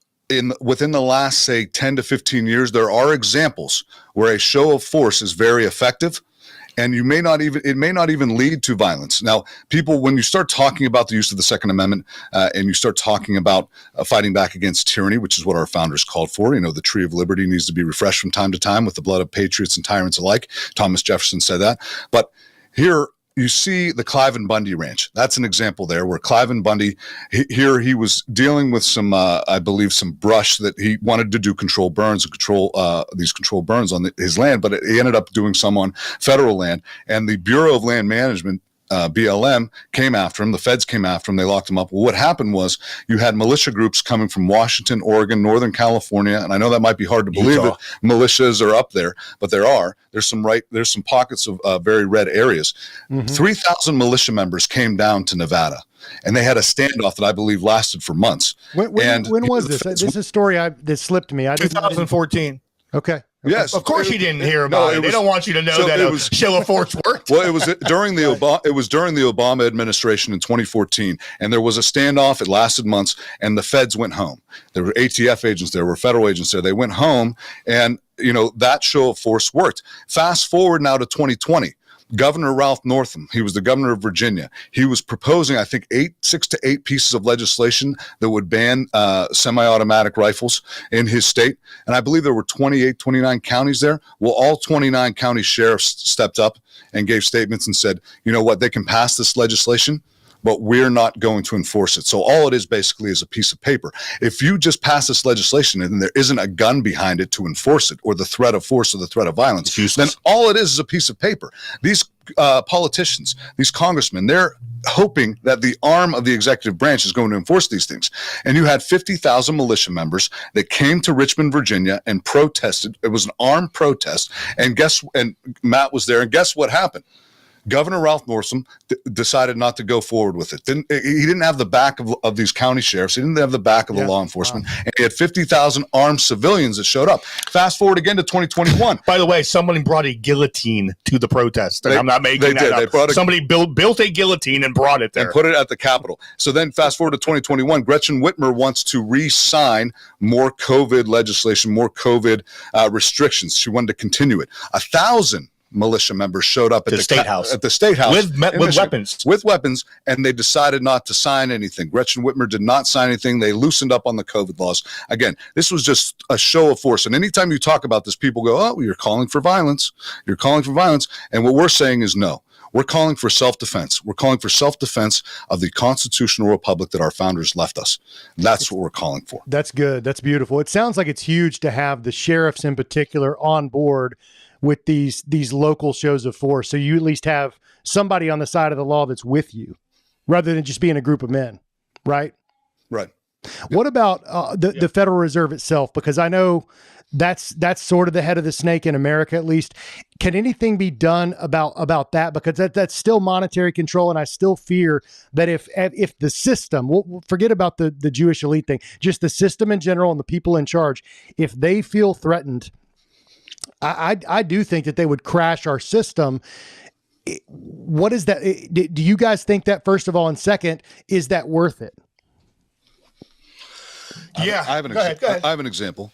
within the last, say, 10 to 15 years, there are examples where a show of force is very effective, and it may not even lead to violence. Now, people, when you start talking about the use of the Second Amendment, and you start talking about fighting back against tyranny, which is what our founders called for, you know, the tree of liberty needs to be refreshed from time to time with the blood of patriots and tyrants alike. Thomas Jefferson said that. But here, you see the Clive and Bundy Ranch. That's an example there where Clive and Bundy, he was dealing with some, I believe, some brush that he wanted to do control burns and these control burns on his land, but he ended up doing some on federal land. And the Bureau of Land Management, BLM, came after him. The feds came after him. They locked him up. Well, what happened was you had militia groups coming from Washington, Oregon, Northern California, and I know that might be hard to believe that militias are up there, but there's some pockets of very red areas. 3,000 militia members came down to Nevada, and they had a standoff that I believe lasted for months. When was this? This is a story that slipped me. 2014. Okay. Yes, of course you didn't hear about it. They don't want you to know that a show of force worked. Well, it was during the Obama administration in 2014, and there was a standoff. It lasted months, and the feds went home. There were ATF agents there, were federal agents there. They went home, and you know that show of force worked. Fast forward now to 2020. Governor Ralph Northam, he was the governor of Virginia. He was proposing, I think, 6 to 8 pieces of legislation that would ban semi-automatic rifles in his state. And I believe there were 29 counties there. Well, all 29 county sheriffs stepped up and gave statements and said, you know what, they can pass this legislation, but we're not going to enforce it. So all it is basically is a piece of paper. If you just pass this legislation and there isn't a gun behind it to enforce it, or the threat of force or the threat of violence, then all it is a piece of paper. These politicians, these congressmen, they're hoping that the arm of the executive branch is going to enforce these things. And you had 50,000 militia members that came to Richmond, Virginia and protested. It was an armed protest. And Matt was there. And guess what happened? Governor Ralph Northam decided not to go forward with it. He didn't have the back of these county sheriffs. He didn't have the back of the law enforcement. Wow. And he had 50,000 armed civilians that showed up. Fast forward again to 2021. By the way, somebody brought a guillotine to the protest. And I'm not making that up. Somebody built a guillotine and brought it there. And put it at the Capitol. So then fast forward to 2021, Gretchen Whitmer wants to re-sign more COVID legislation, more COVID restrictions. She wanted to continue it. 1,000 militia members showed up at the state house with weapons, and they decided not to sign anything. Gretchen Whitmer did not sign anything. They loosened up on the COVID laws. Again, this was just a show of force. And anytime you talk about this, people go, "Oh, you're calling for violence. You're calling for violence." And what we're saying is no. We're calling for self-defense. We're calling for self-defense of the constitutional republic that our founders left us. That's what we're calling for. That's good. That's beautiful. It sounds like it's huge to have the sheriffs in particular on board with these local shows of force. So you at least have somebody on the side of the law that's with you rather than just being a group of men, right? Right. What about the Federal Reserve itself? Because I know that's sort of the head of the snake in America, at least. Can anything be done about that? Because that's still monetary control. And I still fear that if the system, we'll forget about the Jewish elite thing, just the system in general and the people in charge, if they feel threatened, I do think that they would crash our system. What is that? Do you guys think that, first of all? And second, is that worth it? Yeah. I have an example.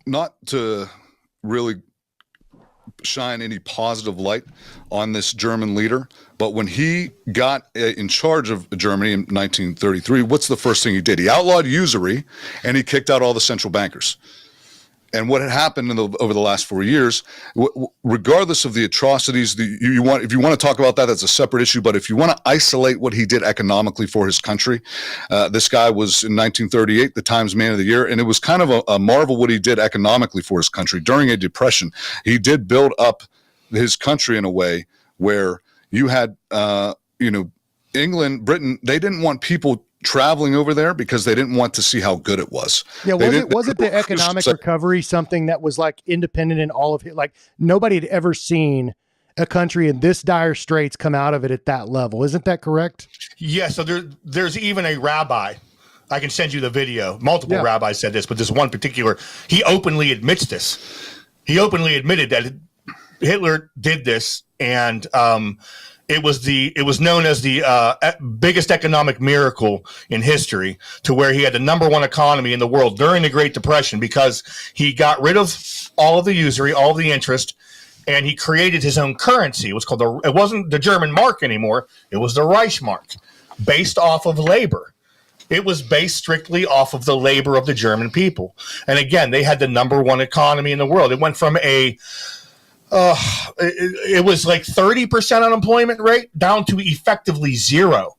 not to really shine any positive light on this German leader, but when he got in charge of Germany in 1933, what's the first thing he did? He outlawed usury, and he kicked out all the central bankers. And what had happened over the last 4 years, regardless of the atrocities, if you want to talk about that, that's a separate issue. But if you want to isolate what he did economically for his country, this guy was in 1938 the Times Man of the Year, and it was kind of a marvel what he did economically for his country during a depression. He did build up his country in a way where you had, England, Britain, they didn't want people traveling over there because they didn't want to see how good it was. Yeah, wasn't the economic recovery something that was like independent in all of it? Like nobody had ever seen a country in this dire straits come out of it at that level. Isn't that correct? Yeah. So there's even a rabbi. I can send you the video. Multiple rabbis said this, but this one particular, he openly admits this. He openly admitted that Hitler did this, and it was known as the biggest economic miracle in history, to where he had the #1 economy in the world during the Great Depression because he got rid of all of the usury, all of the interest, and he created his own currency. It was called it wasn't the German mark anymore. It was the Reichsmark, based off of labor. It was based strictly off of the labor of the German people. And again, they had the #1 economy in the world. It went from it was like 30% unemployment rate down to effectively 0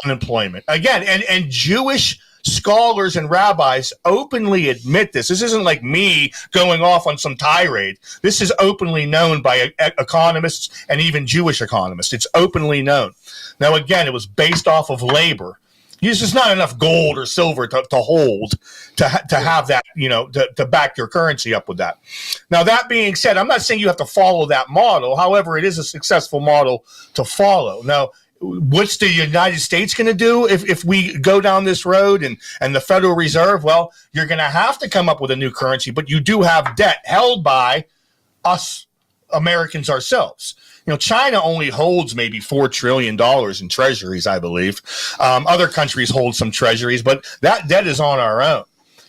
unemployment. Again, and Jewish scholars and rabbis openly admit this. This isn't like me going off on some tirade. This is openly known by economists and even Jewish economists. It's openly known. Now, again, it was based off of labor. There's just not enough gold or silver to hold to have that, to back your currency up with that. Now, that being said, I'm not saying you have to follow that model. However, it is a successful model to follow. Now, what's the United States going to do if we go down this road and the Federal Reserve? Well, you're going to have to come up with a new currency, but you do have debt held by us Americans ourselves. China only holds maybe $4 trillion in treasuries, I believe. Other countries hold some treasuries, but that debt is on our own.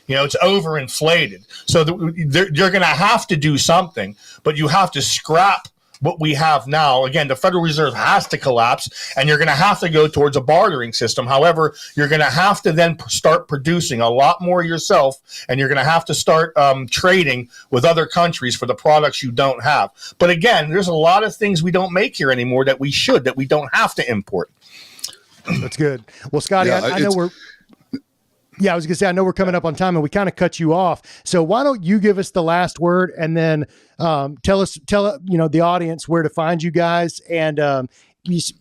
It's overinflated. So you're going to have to do something, but you have to scrap what we have now. Again, the Federal Reserve has to collapse, and you're going to have to go towards a bartering system. However, you're going to have to then start producing a lot more yourself, and you're going to have to start trading with other countries for the products you don't have. But again, there's a lot of things we don't make here anymore that we don't have to import. That's good. Well, Scotty, I know we're... Yeah, I was going to say, I know we're coming up on time and we kind of cut you off. So why don't you give us the last word and then tell the audience where to find you guys and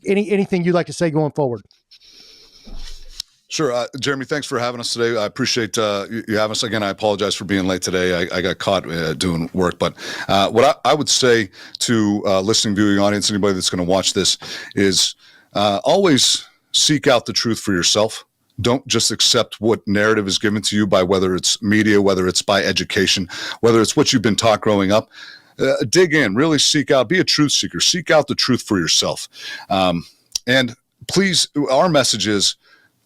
anything you'd like to say going forward. Sure. Jeremy, thanks for having us today. I appreciate you having us. Again, I apologize for being late today. I got caught doing work. But what I would say to listening, viewing audience, anybody that's going to watch this is always seek out the truth for yourself. Don't just accept what narrative is given to you by whether it's media, whether it's by education, whether it's what you've been taught growing up. Dig in, really seek out, be a truth seeker, seek out the truth for yourself. And please, our message is,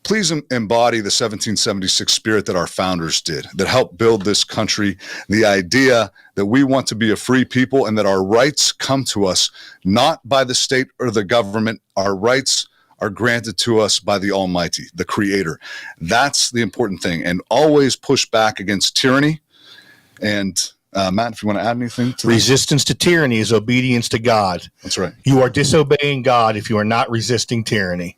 please embody the 1776 spirit that our founders did, that helped build this country, the idea that we want to be a free people and that our rights come to us not by the state or the government. Our rights are granted to us by the Almighty, the Creator. That's the important thing. And always push back against tyranny. And Matt, if you want to add anything to resistance to tyranny is obedience to God. That's right. You are disobeying God if you are not resisting tyranny.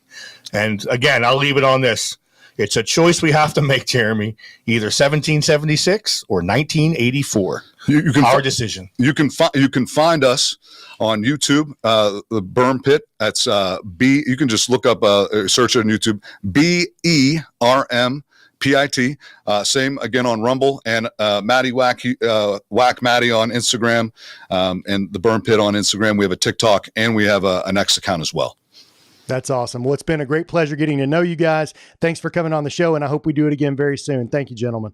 And again, I'll leave it on this. It's a choice we have to make, Jeremy. Either 1776 or 1984. You can our decision. You can find us on YouTube, the Berm Pit. That's B. You can just look up, search it on YouTube. BERM PIT. Same again on Rumble and Matty Whack Matty on Instagram, and the Berm Pit on Instagram. We have a TikTok and we have an X account as well. That's awesome. Well, it's been a great pleasure getting to know you guys. Thanks for coming on the show, and I hope we do it again very soon. Thank you, gentlemen.